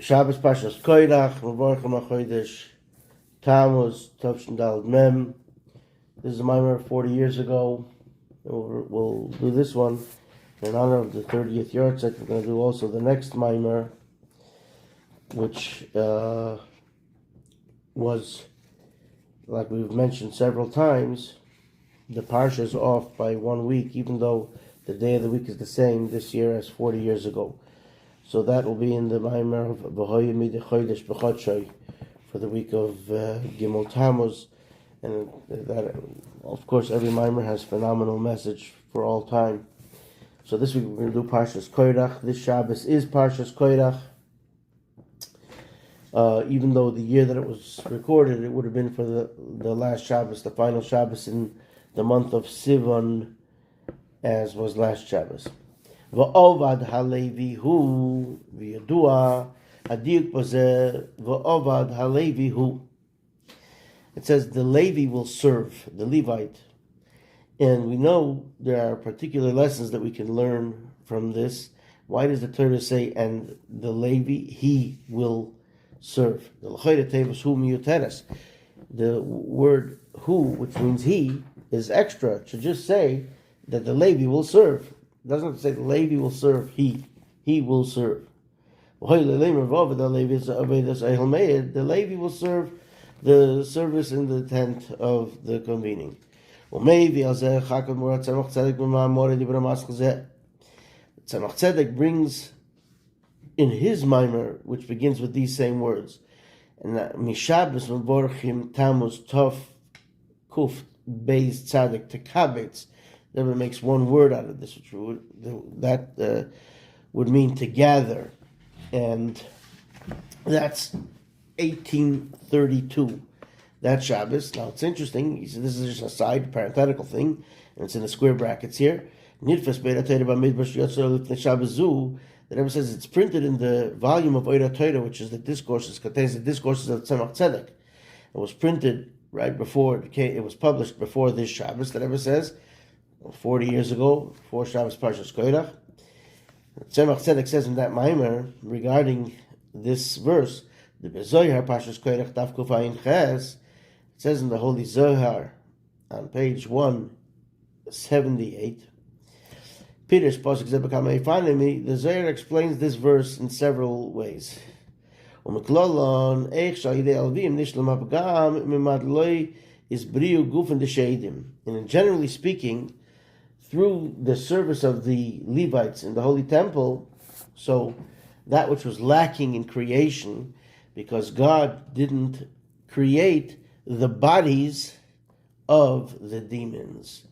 Shabbos Parshas Korach, Mevorchim HaChodesh, Tammuz, Tavshin Daled Mem. This is a mimer 40 years ago. We'll do this one in honor of the 30th yahrzeit. We're going to do also the next mimer, which was, like we've mentioned several times, the parsha is off by 1 week, even though the day of the week is the same this year as 40 years ago. So that will be in the mimer of V'hoyim Chodesh B'chodshoi for the week of Gimel Tammuz. And that, of course, every mimer has phenomenal message for all time. So this week we're going to do Parshas Korach. This Shabbos is Parshas Korach. Even though the year that it was recorded, it would have been for the last Shabbos, the final Shabbos in the month of Sivan, as was last Shabbos. Veavad Halevi Hu v'yadua hadiuk bazeh veavad Halevi Hu. It says the Levi will serve, the Levite. And we know there are particular lessons that we can learn from this. Why does the Torah say, and the Levi, he will serve? The word who, which means he, is extra. It should just say that the Levi will serve. It doesn't say the Levi will serve, he will serve. The Levi will serve the service in the tent of the convening. Tzemach Tzedek brings in his mimer, which begins with these same words, and Mishabes Mevorchim Tammuz Tov Kuf Beis Tzaddik Tekabetz. Never makes one word out of this, which would mean to gather, and that's 1832. That Shabbos. Now it's interesting. He said this is just a side parenthetical thing, and it's in the square brackets here. Nidfas Be'erat Torah b'Midbar Sheyotzer Lifnei Shabbos Zu. That ever says it's printed in the volume of Veavad Torah, which is the discourses, contains the discourses of Tzemach Tzedek. It was printed right before it was published before this Shabbos. That ever says 40 years ago, before Shabbos Parshas Korach. Tzemach Tzedek says in that mimer regarding this verse, the Bezoyar Parshas Korach Daf Kuf Ayin Ches. It says in the Holy Zohar on page 178. Peter's Pasuk Zebekam Eifanimi. The Zohar explains this verse in several ways. And generally speaking, through the service of the Levites in the Holy Temple, so that which was lacking in creation, because God didn't create the bodies of the demons.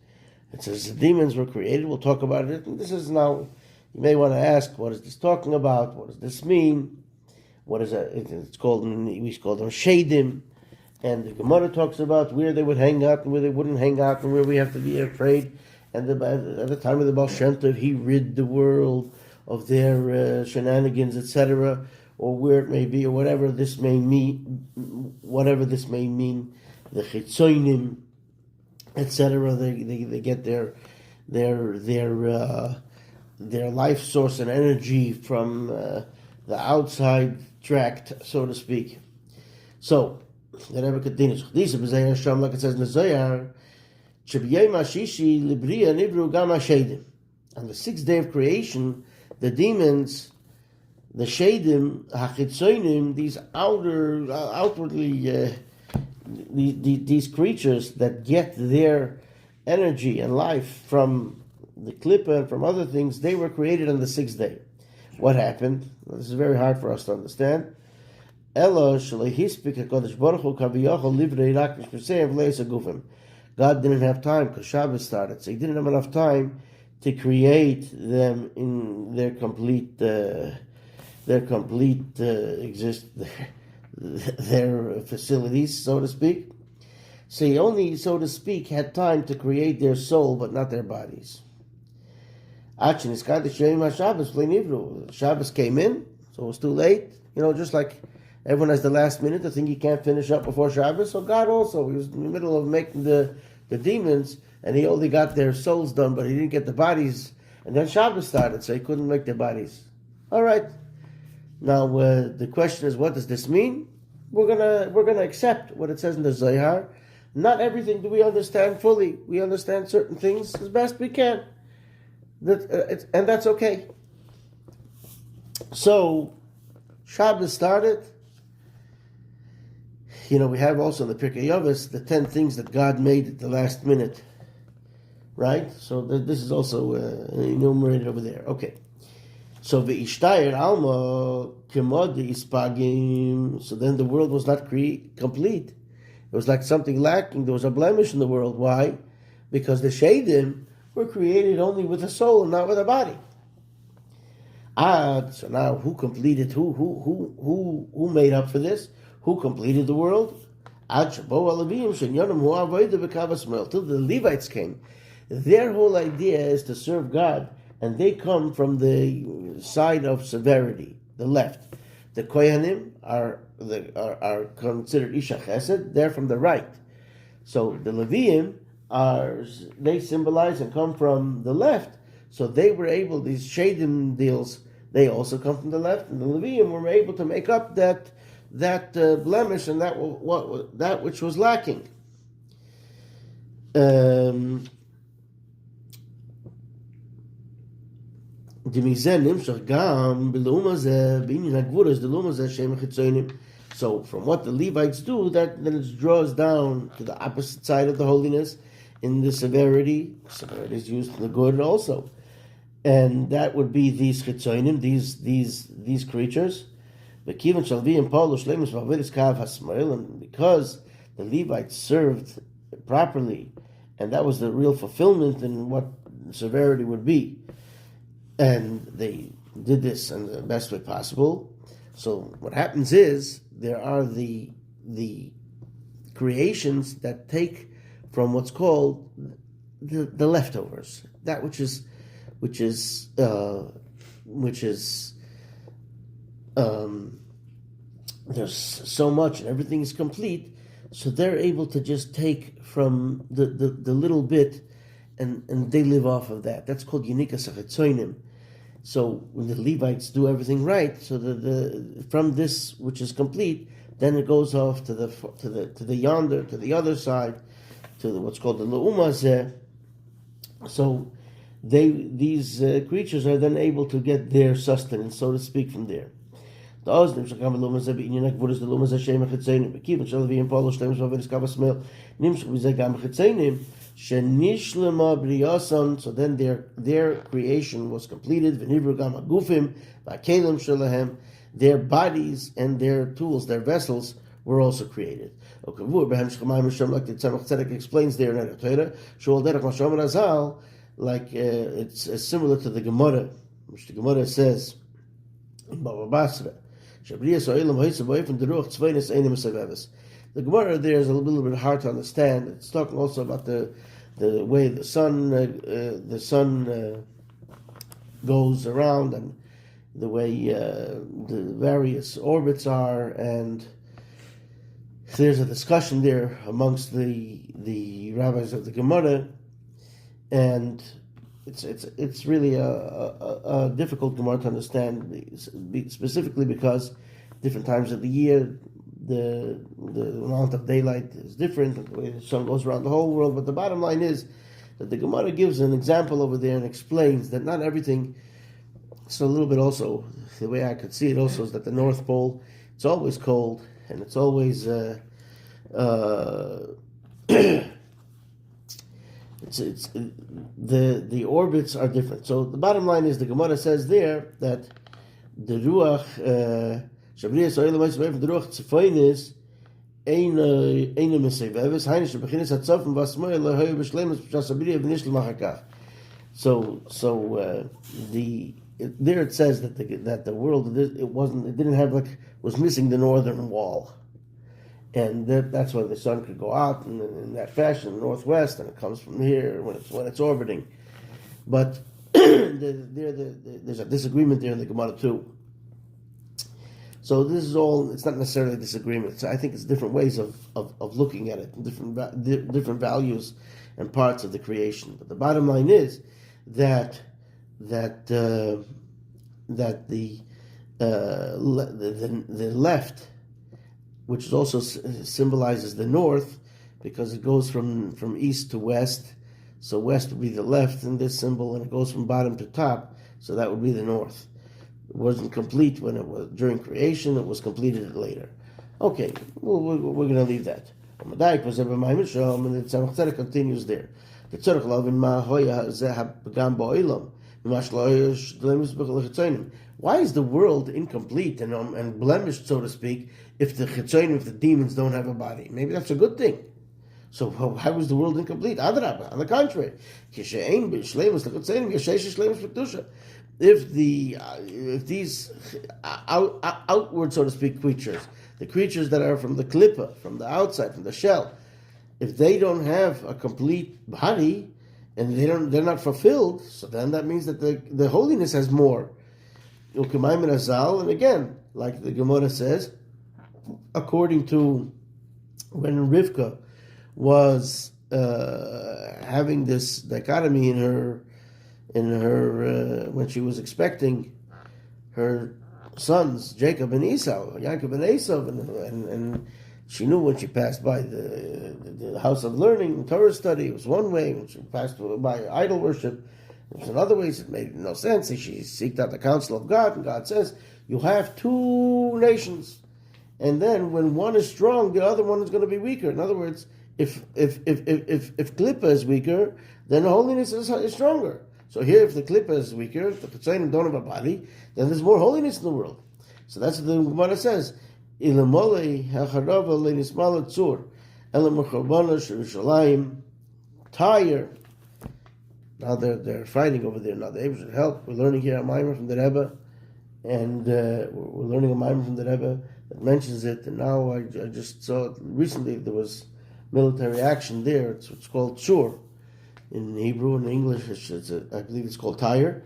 It says the demons were created. We'll talk about it. And this is now, you may want to ask, what is this talking about? What does this mean? What is that? It's called, we call them Shadim. And the Gemara talks about where they would hang out and where they wouldn't hang out and where we have to be afraid. And at the time of the Baal Shem Tov, he rid the world of their shenanigans, etc., or where it may be, or whatever this may mean, the Chitzonim, etc. They get their life source and energy from the outside tract, so to speak. So the Rebbe continues. Like it says in the Zohar, on the sixth day of creation, the demons, the Shadim, Hachitzonim, these outwardly, these creatures that get their energy and life from the Klippa and from other things, they were created on the sixth day. What happened? Well, this is very hard for us to understand. God didn't have time because Shabbos started, so He didn't have enough time to create them in their complete their facilities, so to speak. So He only, so to speak, had time to create their soul, but not their bodies. Shabbos came in, so it was too late. Just like everyone has the last minute, the thing you can't finish up before Shabbos. So God also, He was in the middle of making the demons, and He only got their souls done, but He didn't get the bodies. And then Shabbos started, so He couldn't make their bodies. All right. Now, the question is, what does this mean? We're gonna accept what it says in the Zohar. Not everything do we understand fully. We understand certain things as best we can. And that's okay. So, Shabbos started. We have also in the Pirkei Avos the 10 things that God made at the last minute. Right? So this is also enumerated over there. Okay. So v'ishtayir alma k'mod ispagim. So then the world was not complete. It was like something lacking. There was a blemish in the world. Why? Because the shadim were created only with a soul and not with a body. So now who completed? Who made up for this? Who completed the world? Till the Levites came. Their whole idea is to serve God, and they come from the side of severity, the left. The Kohanim are considered Isha Chesed. They're from the right. So the Leviim they symbolize and come from the left. So they were able, these Shadim deals, they also come from the left, and the Leviim were able to make up that blemish and that which was lacking. So from what the Levites do, then it draws down to the opposite side of the holiness in the severity. Severity is used in the good also, and that would be these chitzonim, these creatures. And because the Levites served properly, and that was the real fulfillment in what severity would be, and they did this in the best way possible. So what happens is there are the creations that take from what's called the leftovers, that which is there's so much and everything is complete, so they're able to just take from the little bit and they live off of that. That's called Yunikas HaChetzonim. So when the Levites do everything right, so the from this which is complete, then it goes off to the yonder, to the other side, to what's called the Le'umazeh. So these creatures are then able to get their sustenance, so to speak, from there. The Oznim shakam Le'umazeh b'inyanak v'udas the Le'umazeh shem ha'chetzenim b'kivin shel v'yim polo shlemus v'avedis kavas mel nimshuk v'zeh gam ha'chetzenim. So then their creation was completed. Their bodies and their tools, their vessels, were also created. Like the Tzemach explains there in the Torah, like it's similar to the Gemara, which the Gemara says in Baba Basra. The Gemara there is a little bit hard to understand. It's talking also about the way the sun goes around and the way the various orbits are, and there's a discussion there amongst the rabbis of the Gemara, and it's really a difficult Gemara to understand, specifically because different times of the year the amount of daylight is different, the way the sun goes around the whole world. But the bottom line is that the Gemara gives an example over there and explains that not everything. So a little bit also, the way I could see it also is that the North Pole, it's always cold and it's always it's the orbits are different. So the bottom line is the Gemara says there that the Ruach Shabriya Soil Mois Bev the Ruach Tzefoinis Eina Meseveves Heinish Bechinis Hatzof and Vasmoy Lahoy Beshlemus Shabriya V'Nish L'Machakach. So there it says that the world it didn't have was missing the northern wall, and that's why the sun could go out in that fashion, northwest, and it comes from here when it's orbiting. But there's a disagreement there in the Gemara too. So this is all. It's not necessarily a disagreement. So I think it's different ways of looking at it, different values and parts of the creation. But the bottom line is that the the left, which also symbolizes the north, because it goes from east to west. So west would be the left in this symbol, and it goes from bottom to top. So that would be the north. It wasn't complete when it was during creation. It was completed later. Okay, we're going to leave that. And the Tzemach Tzedek continues there. Why is the world incomplete and blemished, so to speak, if the demons don't have a body? Maybe that's a good thing. So why was the world incomplete? Adrabah, on the contrary. If these outward, so to speak, creatures, the creatures that are from the klippa, from the outside, from the shell, if they don't have a complete body and they're not fulfilled, so then that means that the holiness has more. And again, like the Gemara says, according to when Rivka was having this dichotomy in her when she was expecting her sons Jacob and Esau, Yaakov and Esau, and she knew when she passed by the house of learning, Torah study, it was one way. When she passed by idol worship, it was another way. It made no sense. She seeked out the counsel of God, and God says, "You have two nations." And then when one is strong, the other one is going to be weaker. In other words, if Klippa is weaker, then the holiness is stronger. So here, if the Klippa is weaker, if the Ketzanim don't have a body, then there's more holiness in the world. So that's what the Gemara says. Tyre. Now they're fighting over there. Now the Rebbe should help. We're learning here a Maimer from the Rebbe, and we're learning a Maimer from the Rebbe that mentions it. And now I just saw it recently. There was military action there. It's called Shur in Hebrew. In English, I believe it's called Tyre.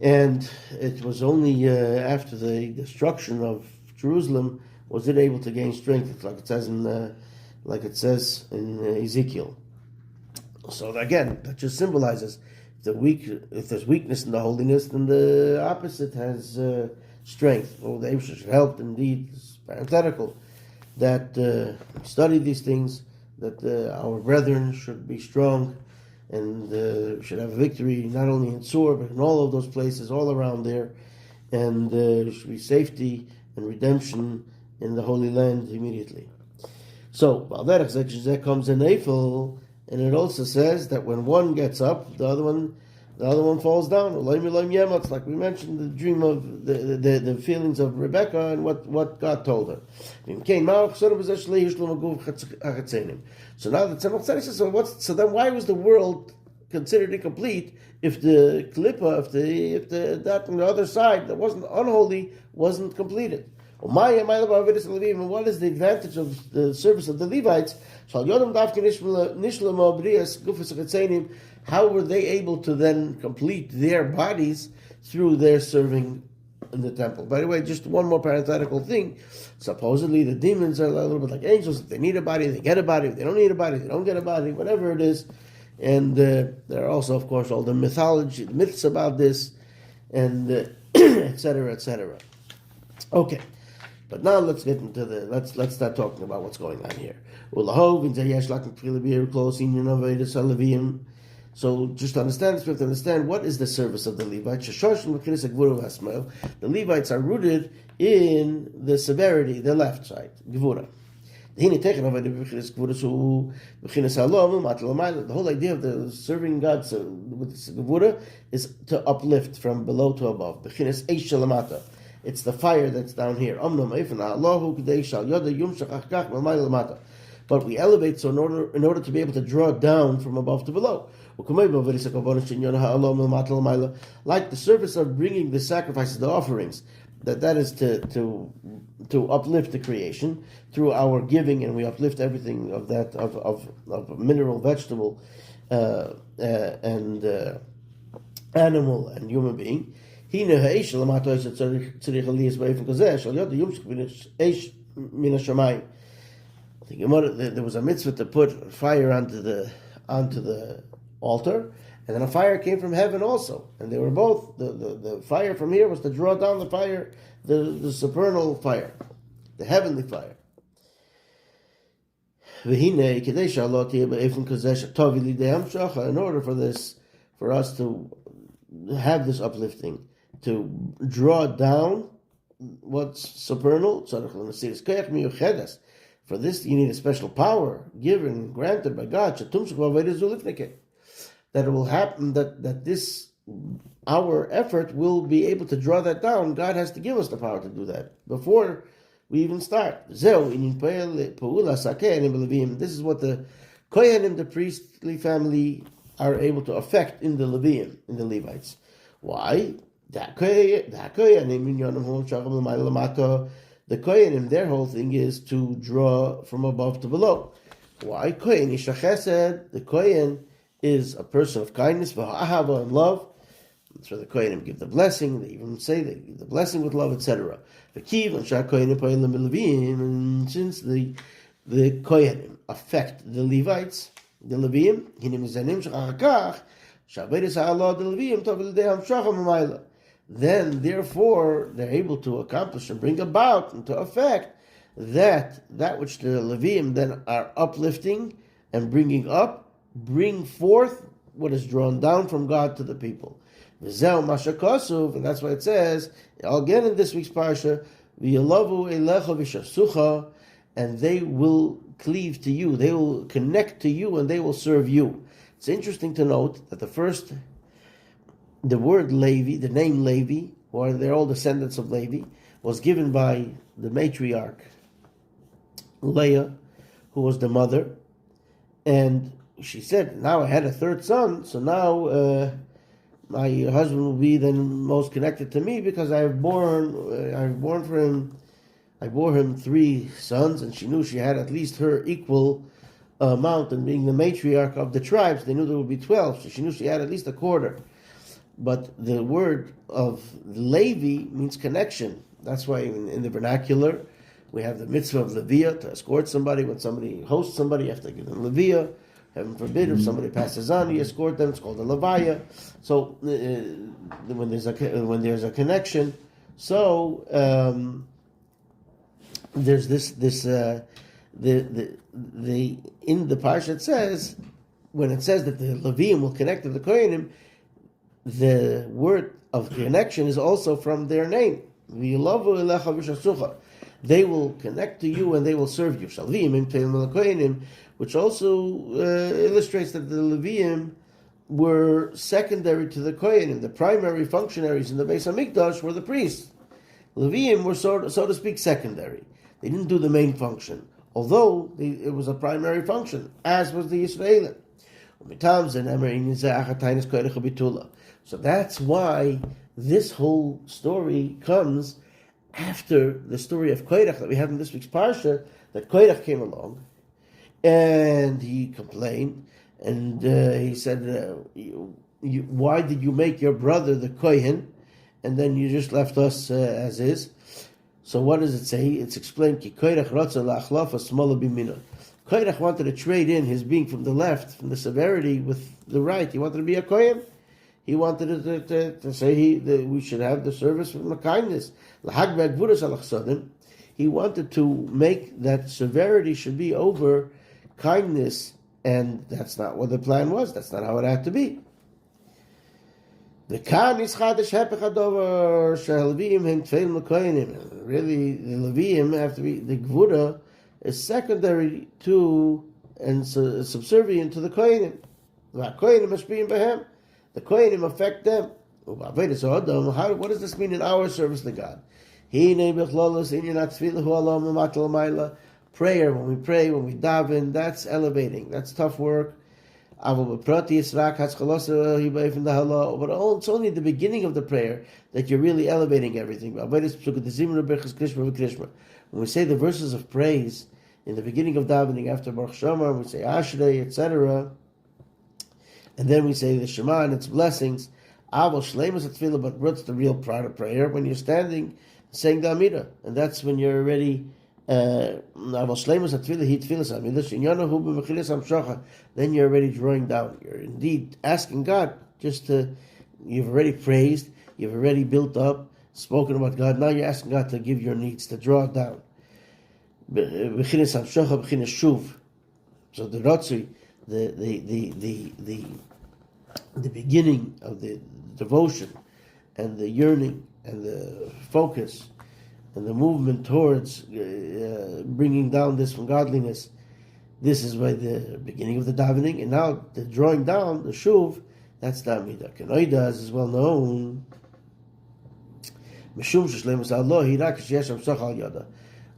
And it was only after the destruction of Jerusalem was it able to gain strength, like it says in Ezekiel. So again, that just symbolizes if there's weakness in the holiness, then the opposite has strength. The Rebbe should help. Indeed, it's parenthetical that study these things, that our brethren should be strong and should have victory not only in Sur but in all of those places all around there, and there should be safety and redemption in the Holy Land immediately. So Balderach comes in Eiffel, and it also says that when one gets up, the other one falls down. Like we mentioned, the dream of the feelings of Rebecca and what God told her. So now the Tzemach Tzedek says, so then why was the world considered incomplete if the klippa, if that on the other side that wasn't unholy wasn't completed? And what is the advantage of the service of the Levites? How were they able to then complete their bodies through their serving in the temple? By the way, just one more parenthetical thing. Supposedly the demons are a little bit like angels. If they need a body, they get a body. If they don't need a body, they don't get a body, whatever it is. And there are also, of course, all the myths about this, and etc., etc. Okay. But now let's get into let's start talking about what's going on here. So just to understand this, we have to understand what is the service of the Levites. The Levites are rooted in the severity, the left side, Gevura. The whole idea of the serving God with Gevura is to uplift from below to above. It's the fire that's down here. But we elevate so in order to be able to draw it down from above to below. Like the service of bringing the sacrifices, the offerings, that is to uplift the creation through our giving, and we uplift everything of that of mineral, vegetable, and animal and human being. There was a mitzvah to put fire onto the altar, And then a fire came from heaven also. And they were both, the fire from here was to draw down the fire, the supernal fire, the heavenly fire. In order for us to have this uplifting, to draw down what's supernal, for this you need a special power given, granted by God, that it will happen, that this, our effort will be able to draw that down. God has to give us the power to do that before we even start. This is what the Kohanim, the priestly family, are able to affect in the Levim, in the Levites. Why? The Kohanim, their whole thing is to draw from above to below. Why? The Kohen is a person of kindness, v'ha'ahava, and love. That's why the Kohanim give the blessing. They even say they give the blessing with love, etc. And since the Kohanim affect the Levites, the Levim, then therefore they're able to accomplish and bring about and to affect that which the Levim then are uplifting and bringing up, bring forth what is drawn down from God to the people. And that's why it says, again in this week's parsha, and they will cleave to you, they will connect to you, and they will serve you. It's interesting to note that the word Levi, the name Levi, or they're all descendants of Levi, was given by the matriarch Leah, who was the mother, and she said, now I had a third son, so now my husband will be then most connected to me because I bore him 3 sons, and she knew she had at least her equal amount, and being the matriarch of the tribes, they knew there would be 12, so she knew she had at least a quarter. But the word of Levi means connection. That's why in the vernacular, we have the mitzvah of Leviah, to escort somebody. When somebody hosts somebody, you have to give them Leviah. Heaven forbid, if somebody passes on, you escort them. It's called a Levaya. So when there's a connection, so there's this in the parsha it says, when it says that the Levim will connect to the Kohanim, the word of connection is also from their name. They will connect to you and they will serve you. Which also illustrates that the Leviim were secondary to the Kohanim. The primary functionaries in the Beis Hamikdash were the priests. Leviim were, so to speak, secondary. They didn't do the main function, although it was a primary function, as was the Yisraelim. So that's why this whole story comes after the story of Korach that we have in this week's parsha, that Korach came along and he complained, and he said, why did you make your brother the Kohen, and then you just left us as is? So what does it say? It's explained, Korach wanted to trade in his being from the left, from the severity, with the right. He wanted to be a Kohen. He wanted to say that we should have the service from the kindness. He wanted to make that severity should be over kindness, and that's not what the plan was. That's not how it had to be. Really, the Leviim have to be, the Gvura is secondary to and subservient to the Kohanim. The Kohanim must be in Behem. The Kohanim affect them. What does this mean in our service to God? Prayer, when we pray, when we daven, that's elevating. That's tough work. But it's only the beginning of the prayer that you're really elevating everything. When we say the verses of praise in the beginning of davening after Baruch Shema, we say Ashrei, etc., and then we say the Shema and its blessings. But what's the real part of prayer? When you're standing, saying the Amidah, and that's when you're already Then you're already drawing down. You're indeed asking God you've already praised, you've already built up, spoken about God. Now you're asking God to give your needs, to draw it down. So the Ratzui, the beginning of the devotion and the yearning and the focus and the movement towards bringing down this from godliness, this is by the beginning of the davening, and now the drawing down, the shuv, that's the Amidah. Kenoida, as is well known,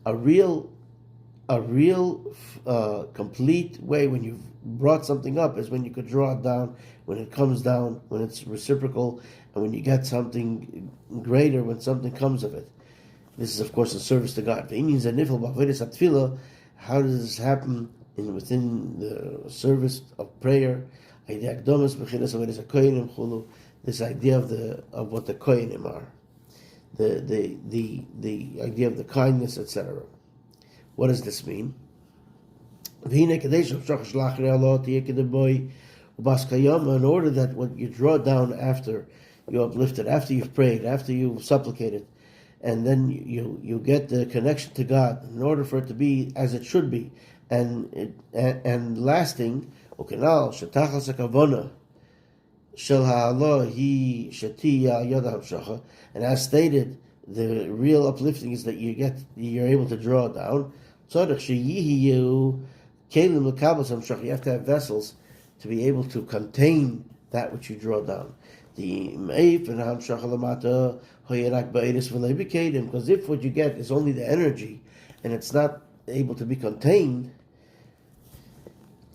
a real complete way when you've brought something up is when you could draw it down, when it comes down, when it's reciprocal, and when you get something greater, when something comes of it. This is, of course, a service to God. How does this happen within the service of prayer? This idea of what the kohenim are, the idea of the kindness, etc. What does this mean? In order that when you draw down after you uplifted, after you've prayed, after you've supplicated, and then you get the connection to God, in order for it to be as it should be, and lasting, and as stated, the real uplifting is that you're able to draw down. You have to have vessels to be able to contain that which you draw down. Because if what you get is only the energy and it's not able to be contained,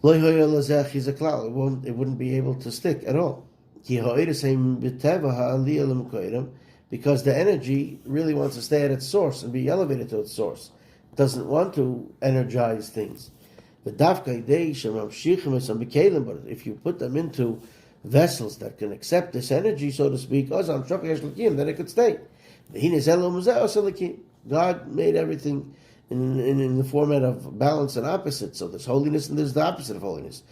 it wouldn't be able to stick at all. Because the energy really wants to stay at its source and be elevated to its source. It doesn't want to energize things. But if you put them into vessels that can accept this energy, so to speak, then it could stay. God made everything in the format of balance and opposite. So there's holiness and there's the opposite of holiness.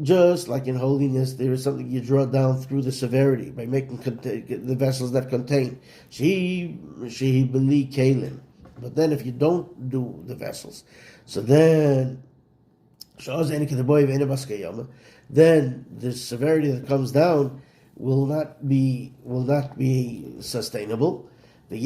Just like in holiness, there is something you draw down through the severity by making the vessels that contain. She beli kalim. But then if you don't do the vessels, so then the severity that comes down will not be sustainable. But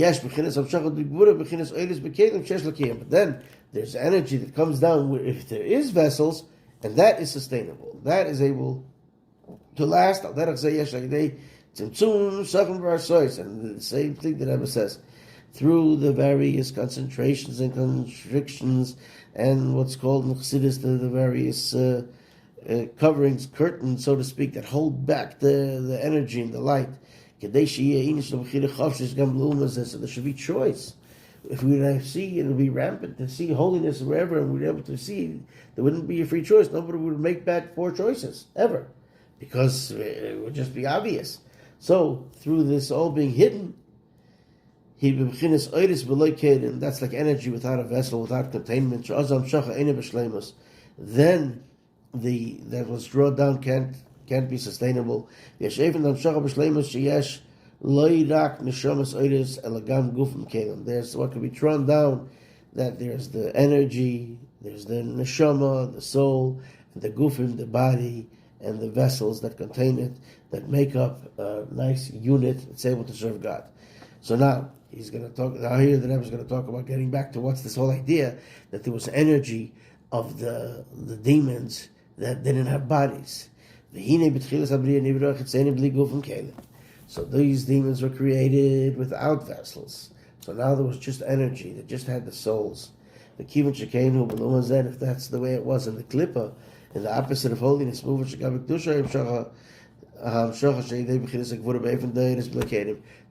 then there's energy that comes down if there is vessels, and that is sustainable. That is able to last. And the same thing that Rebbe says, through the various concentrations and constrictions and what's called in Chassidus the various coverings, curtains, so to speak, that hold back the energy and the light. So there should be choice. If we would see, it would be rampant to see holiness wherever, and we'd be able to see, there wouldn't be a free choice. Nobody would make back four choices, ever, because it would just be obvious. So, through this all being hidden, and that's like energy without a vessel, without containment. Then that was drawn down can't be sustainable. There's what can be drawn down, that there's the energy, there's the neshama, the soul, and the gufim, the body, and the vessels that contain it, that make up a nice unit that's able to serve God. So now he's going to talk. Now here the Rebbe is going to talk about getting back to what's this whole idea that there was energy of the demons that didn't have bodies. So these demons were created without vessels. So now there was just energy that just had the souls. The kivin shekenu below zen. If that's the way it was in the klippa, in the opposite of holiness,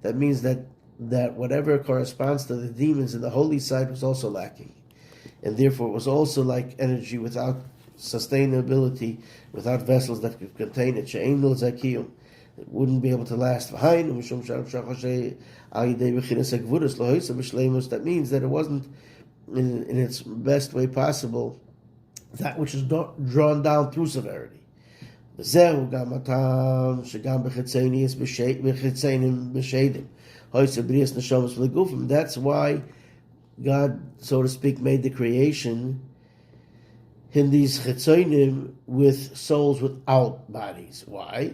that means that whatever corresponds to the demons in the holy side was also lacking, and therefore it was also like energy without sustainability, without vessels that could contain it. It wouldn't be able to last. That means that it wasn't in its best way possible, that which is drawn down through severity. That's why God, so to speak, made the creation in these chetzonim with souls without bodies. Why?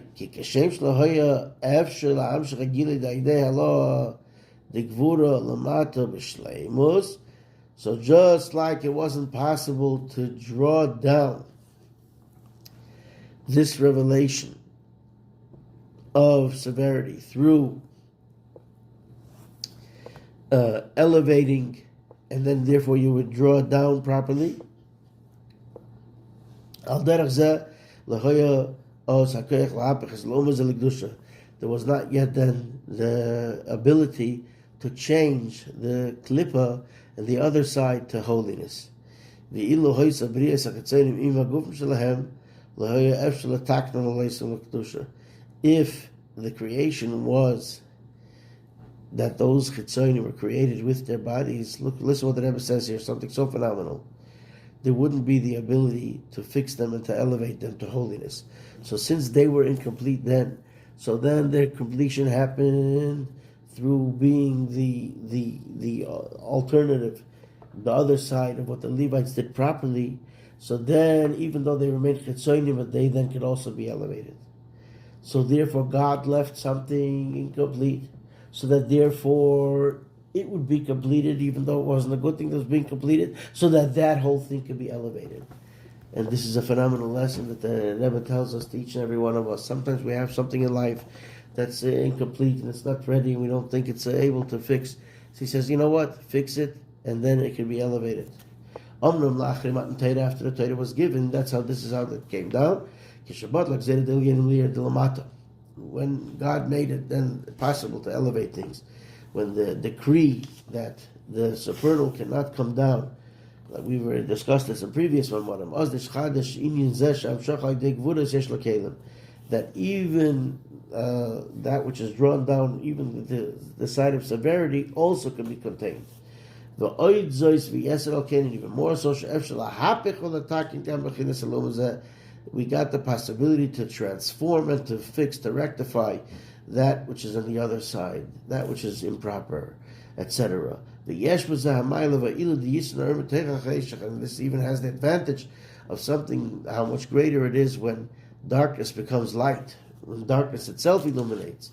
So just like it wasn't possible to draw down this revelation of severity through elevating, and then therefore you would draw it down properly. There was not yet then the ability to change the klippa and the other side to holiness. If the creation was that those chitzonim were created with their bodies, listen what the Rebbe says here, something so phenomenal. There wouldn't be the ability to fix them and to elevate them to holiness. So since they were incomplete then, so then their completion happened through being the alternative, the other side of what the Levites did properly. So then, even though they remained chitzonim, but they then could also be elevated. So therefore, God left something incomplete, so that therefore it would be completed, even though it wasn't a good thing that was being completed, so that that whole thing could be elevated. And this is a phenomenal lesson that the Rebbe tells us to each and every one of us. Sometimes we have something in life that's incomplete and it's not ready and we don't think it's able to fix. So he says, you know what? Fix it and then it can be elevated. After the Torah was given, this is how it came down. When God made it then possible to elevate things, when the decree that the supernal cannot come down, like we were discussed this in previous one, that even that which is drawn down, even the side of severity, also can be contained. Even more so, we got the possibility to transform and to fix, to rectify that which is on the other side, that which is improper, etc. And this even has the advantage of something, how much greater it is when darkness becomes light, when darkness itself illuminates.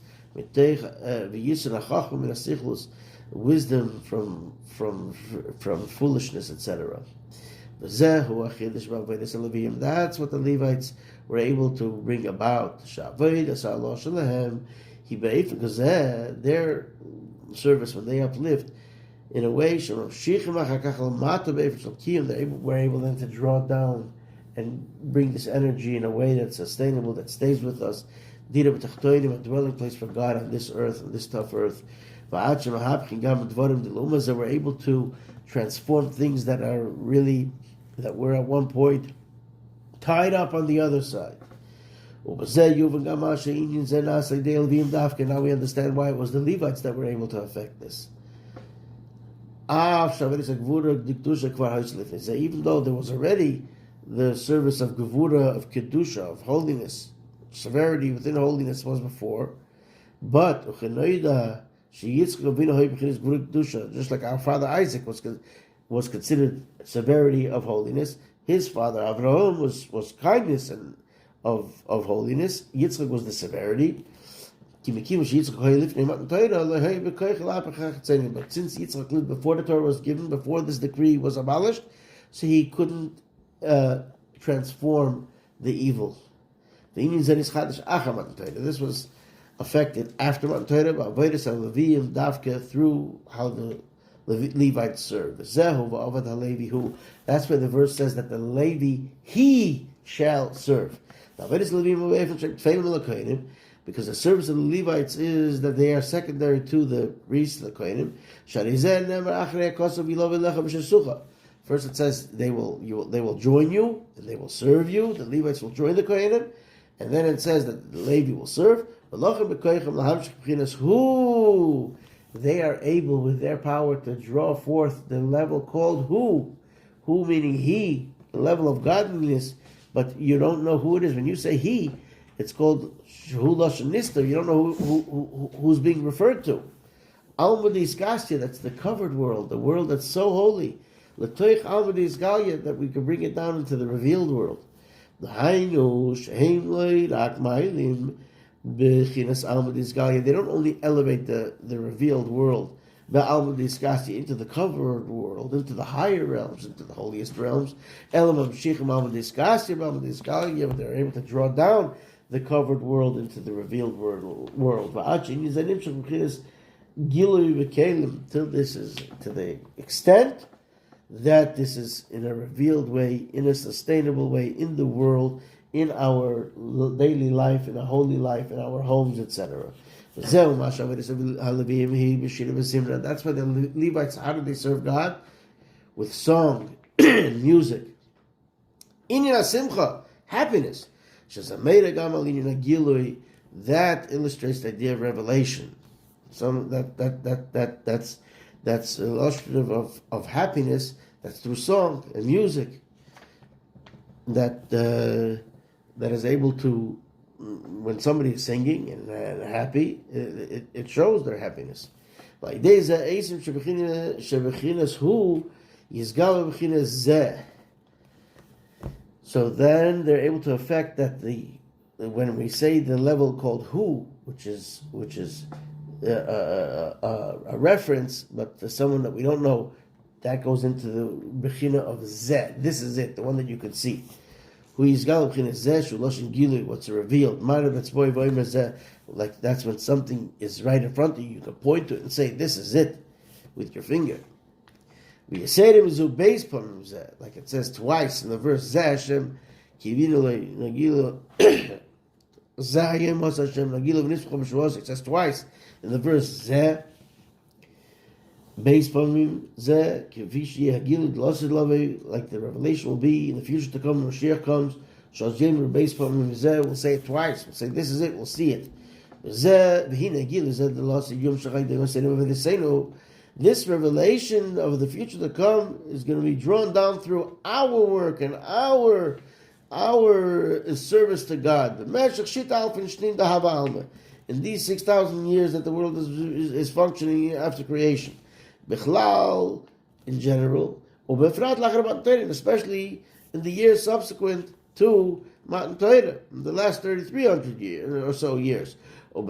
Wisdom from foolishness, etc. That's what the Levites were able to bring about. Because their service, when they uplift, in a way, they were able then to draw down and bring this energy in a way that's sustainable, that stays with us. A dwelling place for God on this earth, on this tough earth. They were able to transform things that are really, that were at one point tied up on the other side. Now we understand why it was the Levites that were able to affect this. Even though there was already the service of Gevura, of Kedusha, of holiness, severity within holiness was before, but just like our father Isaac was considered severity of holiness, his father Avraham was kindness and of holiness. Yitzchak was the severity. But since Yitzchak lived before the Torah was given, before this decree was abolished, so he couldn't transform the evil. This was affected after Matan Torah, through how the Levites served. Veavad Halevi He. That's where the verse says that the Levi He shall serve. Because the service of the Levites is that they are secondary to the priests, the Kohanim. First it says they will join you and they will serve you. The Levites will join the Kohanim, and then it says that the Levi will serve. Who they are able with their power to draw forth the level called who meaning he, the level of godliness, but you don't know who it is. When you say he, it's called Shehu Lashon Nister. You don't know who's being referred to. Alma Diskasya, that's the covered world, the world that's so holy. L'toich Alma Disgalya, that we can bring it down into the revealed world. L'hainu shehem loy rak ma'alim b'chinas Alma Disgalya. They don't only elevate the revealed world, ba'alma Diskasya, into the covered world, into the higher realms, into the holiest realms. Elam Amshichem Alma Diskasya, Alma Disgalya, they're able to draw down the covered world into the revealed world. Va'achin yizanim shel b'chinas Gilui v'kelim, till this is to the extent that this is in a revealed way, in a sustainable way, in the world, in our daily life, in a holy life, in our homes, etc. That's why the Levites, how do they serve God? With song and music. Inyan simcha, happiness. That illustrates the idea of revelation. That's illustrative of happiness. That's through song and music. That is able to, when somebody is singing and happy, it shows their happiness. So then they're able to affect that when we say the level called who, which is a reference, but to someone that we don't know, that goes into the bechina of zeh. This is it, the one that you can see. Who is gal bechina zeh shu loshin gilui, what's revealed. Like that's when something is right in front of you. You can point to it and say, "This is it," with your finger. Like it says twice in the verse zeh Hashem kivinu nagilo zayim was Hashem nagilo v'nispchom b'shuos. It says twice in the verse zeh. Based on zeh, like the revelation will be in the future to come when Mashiach comes. We'll say it twice. We'll say this is it. We'll see it. This revelation of the future to come is going to be drawn down through our work and our service to God. In these 6,000 years that the world is functioning after creation. Bichlal, in general, especially in the years subsequent to Matan Torah, in the last 3,300 years or so years. And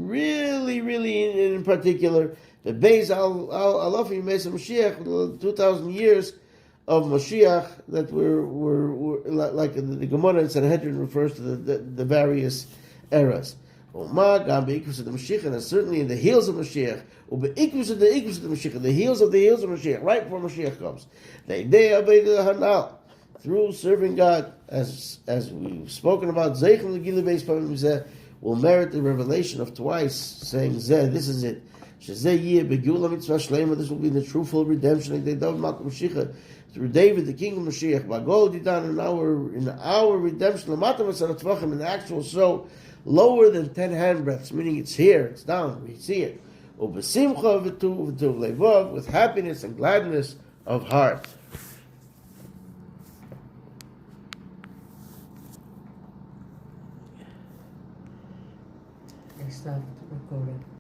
really in particular, the Beis Alafim Beis Mashiach, 2,000 years of Mashiach that we're like the Gemara in Sanhedrin refers to the various eras. And certainly in the heels of Mashiach, the heels of the heels of Mashiach, right before Mashiach comes. The idea of Hanal, through serving God, as we've spoken about, will merit the revelation of twice, saying, Zeh, this is it. This will be the true full redemption through David, the king of Mashiach, in our redemption, in the actual soul, lower than 10 handbreadths, meaning it's here, it's down, we see it. With happiness and gladness of heart. I stopped recording.